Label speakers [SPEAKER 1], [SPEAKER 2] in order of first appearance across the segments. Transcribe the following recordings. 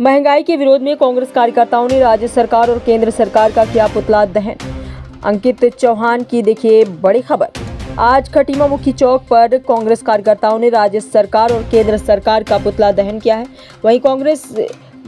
[SPEAKER 1] महंगाई के विरोध में कांग्रेस कार्यकर्ताओं ने राज्य सरकार और केंद्र सरकार का किया पुतला दहन। अंकित चौहान की देखिए बड़ी खबर। आज खटीमा मुखी चौक पर कांग्रेस कार्यकर्ताओं ने राज्य सरकार और केंद्र सरकार का पुतला दहन किया है। वहीं कांग्रेस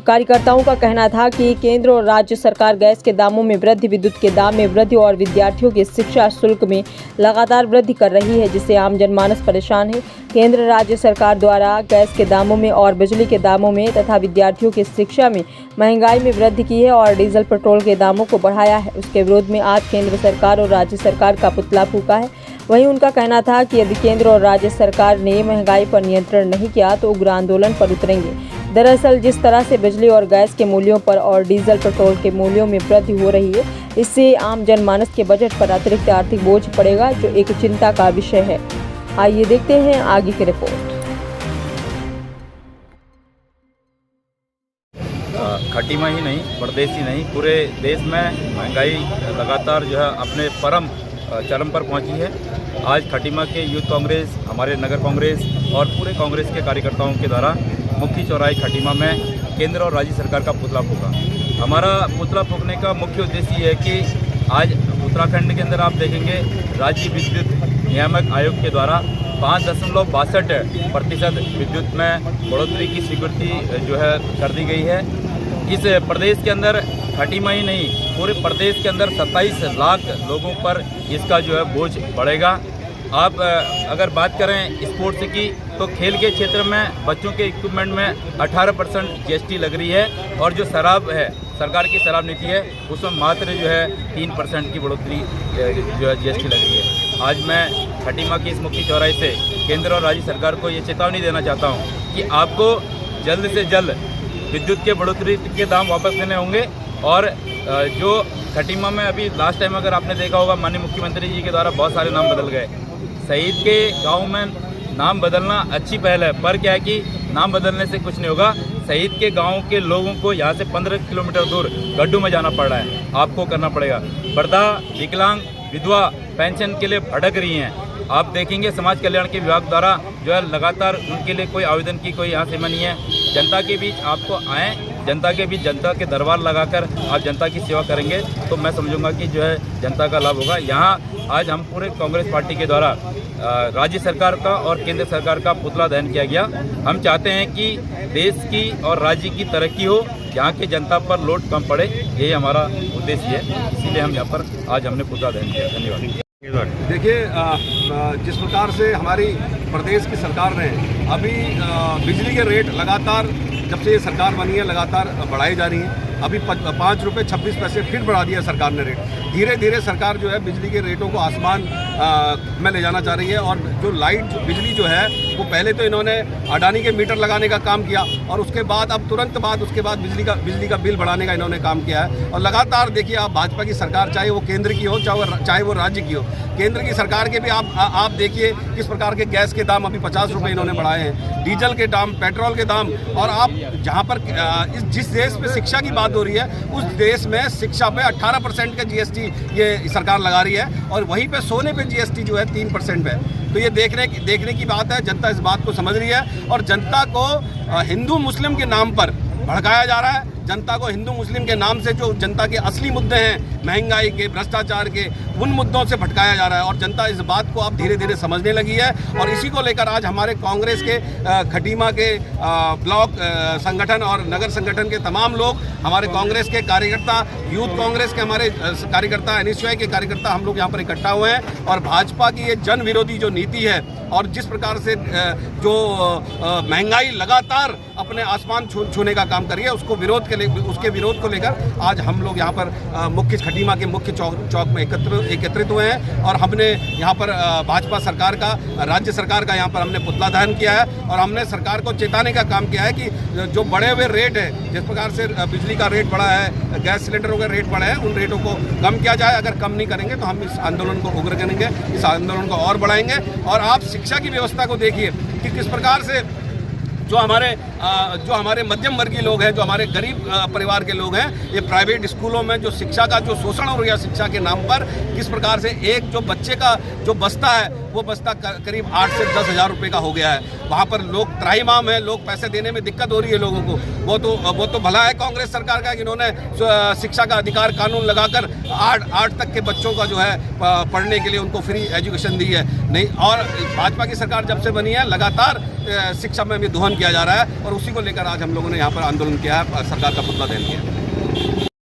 [SPEAKER 1] कार्यकर्ताओं का कहना था कि केंद्र और राज्य सरकार गैस के दामों में वृद्धि, विद्युत के दाम में वृद्धि और विद्यार्थियों के शिक्षा शुल्क में लगातार वृद्धि कर रही है, जिससे आम जनमानस परेशान है। केंद्र राज्य सरकार द्वारा गैस के दामों में और बिजली के दामों में तथा विद्यार्थियों की शिक्षा में महंगाई में वृद्धि की है और डीजल पेट्रोल के दामों को बढ़ाया है। उसके विरोध में आज केंद्र सरकार और राज्य सरकार का पुतला फूंका है। वहीं उनका कहना था कि यदि केंद्र और राज्य सरकार ने महंगाई पर नियंत्रण नहीं किया तो उग्र आंदोलन पर उतरेंगे। दरअसल जिस तरह से बिजली और गैस के मूल्यों पर और डीजल पेट्रोल के मूल्यों में वृद्धि हो रही है, इससे आम जनमानस के बजट पर अतिरिक्त आर्थिक बोझ पड़ेगा, जो एक चिंता का विषय है। आइए देखते हैं आगे की रिपोर्ट।
[SPEAKER 2] खटीमा ही नहीं, प्रदेश ही नहीं, पूरे देश में महंगाई लगातार जो है अपने चरम पर पहुंची है। आज खटीमा के यूथ कांग्रेस, हमारे नगर कांग्रेस और पूरे कांग्रेस के कार्यकर्ताओं के द्वारा मुख्य चौराहे खटीमा में केंद्र और राज्य सरकार का पुतला फूंका। हमारा पुतला फूंकने का मुख्य उद्देश्य ये है कि आज उत्तराखंड के अंदर आप देखेंगे राज्य विद्युत नियामक आयोग के द्वारा 5.62% विद्युत में बढ़ोतरी की स्वीकृति जो है कर दी गई है। इस प्रदेश के अंदर खटीमा ही नहीं, पूरे प्रदेश के अंदर 27 लाख लोगों पर इसका जो है बोझ बढ़ेगा। आप अगर बात करें स्पोर्ट्स की, तो खेल के क्षेत्र में बच्चों के इक्विपमेंट में 18% जीएसटी लग रही है और जो शराब है, सरकार की शराब नीति है, उसमें मात्र जो है 3% की बढ़ोतरी जो है जीएसटी लग रही है। आज मैं खटीमा की इस मुख्य चौराहे से केंद्र और राज्य सरकार को ये चेतावनी देना चाहता हूँ कि आपको जल्द से जल्द विद्युत के बढ़ोतरी के दाम वापस लेने होंगे। और जो खटीमा में अभी लास्ट टाइम अगर आपने देखा होगा, माननीय मुख्यमंत्री जी के द्वारा बहुत सारे नाम बदल गए। शहीद के गांव में नाम बदलना अच्छी पहल है, पर क्या है कि नाम बदलने से कुछ नहीं होगा। शहीद के गांव के लोगों को यहाँ से 15 किलोमीटर दूर गड्ढों में जाना पड़ रहा है, आपको करना पड़ेगा। वृद्धा, विकलांग, विधवा पेंशन के लिए भटक रही हैं। आप देखेंगे समाज कल्याण के विभाग द्वारा जो है लगातार उनके लिए कोई आवेदन की कोई यहाँ सीमा नहीं है। जनता के बीच आपको आएँ, जनता के बीच जनता के दरबार लगाकर आप जनता की सेवा करेंगे तो मैं समझूंगा कि जो है जनता का लाभ होगा। यहाँ आज हम पूरे कांग्रेस पार्टी के द्वारा राज्य सरकार का और केंद्र सरकार का पुतला दहन किया गया। हम चाहते हैं कि देश की और राज्य की तरक्की हो, यहाँ की जनता पर लोड कम पड़े, यही हमारा उद्देश्य है। इसीलिए हम यहाँ पर आज हमने पुतला दहन किया। धन्यवाद।
[SPEAKER 3] देखिए, जिस प्रकार से हमारी प्रदेश की सरकार ने अभी बिजली के रेट लगातार, जब से ये सरकार बनी है, लगातार बढ़ाई जा रही है। अभी 5 रुपये 26 पैसे फिर बढ़ा दिया सरकार ने रेट। धीरे धीरे सरकार जो है बिजली के रेटों को आसमान में ले जाना चाह रही है। और जो बिजली जो है वो पहले तो इन्होंने अडानी के मीटर लगाने का काम किया और उसके बाद अब तुरंत बाद उसके बाद बिजली का बिल बढ़ाने का इन्होंने काम किया है। और लगातार देखिए, आप भाजपा की सरकार, चाहे वो केंद्र की हो चाहे वो राज्य की हो, केंद्र की सरकार के भी आप देखिए किस प्रकार के गैस के दाम अभी 50 रुपये इन्होंने बढ़ाए हैं, डीजल के दाम, पेट्रोल के दाम। और आप जहाँ पर जिस देश में शिक्षा की बात हो रही है, उस देश में शिक्षा पे 18% का जीएसटी ये सरकार लगा रही है और वहीं पे सोने पे जीएसटी जो है 3% पे। तो ये देखने की बात है। जनता इस बात को समझ रही है और जनता को हिंदू मुस्लिम के नाम पर भड़काया जा रहा है। जनता को हिंदू मुस्लिम के नाम से जो जनता के असली मुद्दे हैं, महंगाई के, भ्रष्टाचार के, उन मुद्दों से भटकाया जा रहा है और जनता इस बात को अब धीरे धीरे समझने लगी है। और इसी को लेकर आज हमारे कांग्रेस के खटीमा के ब्लॉक संगठन और नगर संगठन के तमाम लोग, हमारे कांग्रेस के कार्यकर्ता, यूथ कांग्रेस के हमारे कार्यकर्ता, एनएसयूआई के कार्यकर्ता, हम लोग यहाँ पर इकट्ठा हुए हैं। और भाजपा की ये जन विरोधी जो नीति है और जिस प्रकार से जो महंगाई लगातार अपने आसमान छूने का काम कर रही है, उसके विरोध को लेकर आज हम लोग यहाँ पर खटीमा के मुख्य चौक में एकत्रित हुए हैं। और हमने यहाँ पर भाजपा सरकार का, राज्य सरकार का यहाँ पर हमने पुतला दहन किया है और हमने सरकार को चेताने का काम किया है कि जो बढ़े हुए रेट है, जिस प्रकार से बिजली का रेट बढ़ा है, गैस सिलेंडरों का रेट बढ़ा है, उन रेटों को कम किया जाए। अगर कम नहीं करेंगे तो हम इस आंदोलन को उग्र करेंगे, इस आंदोलन को और बढ़ाएंगे। और आप शिक्षा की व्यवस्था को देखिए कि किस प्रकार से जो हमारे जो हमारे मध्यम वर्गीय लोग हैं, जो हमारे गरीब परिवार के लोग हैं, ये प्राइवेट स्कूलों में जो शिक्षा का जो शोषण हो रहा है शिक्षा के नाम पर, किस प्रकार से एक जो बच्चे का जो बस्ता है वो बस्ता करीब 8 से 10 हज़ार रुपये का हो गया है। वहाँ पर लोग त्राहिमाम है, लोग पैसे देने में दिक्कत हो रही है लोगों को। वो तो भला है कांग्रेस सरकार का कि इन्होंने शिक्षा का अधिकार कानून लगाकर 8 तक के बच्चों का जो है पढ़ने के लिए उनको फ्री एजुकेशन दी है। नहीं, और भाजपा की सरकार जब से बनी है लगातार शिक्षा में भी दोहन किया जा रहा है और उसी को लेकर आज हम लोगों ने यहाँ पर आंदोलन किया है, सरकार का पुतला दहन किया है।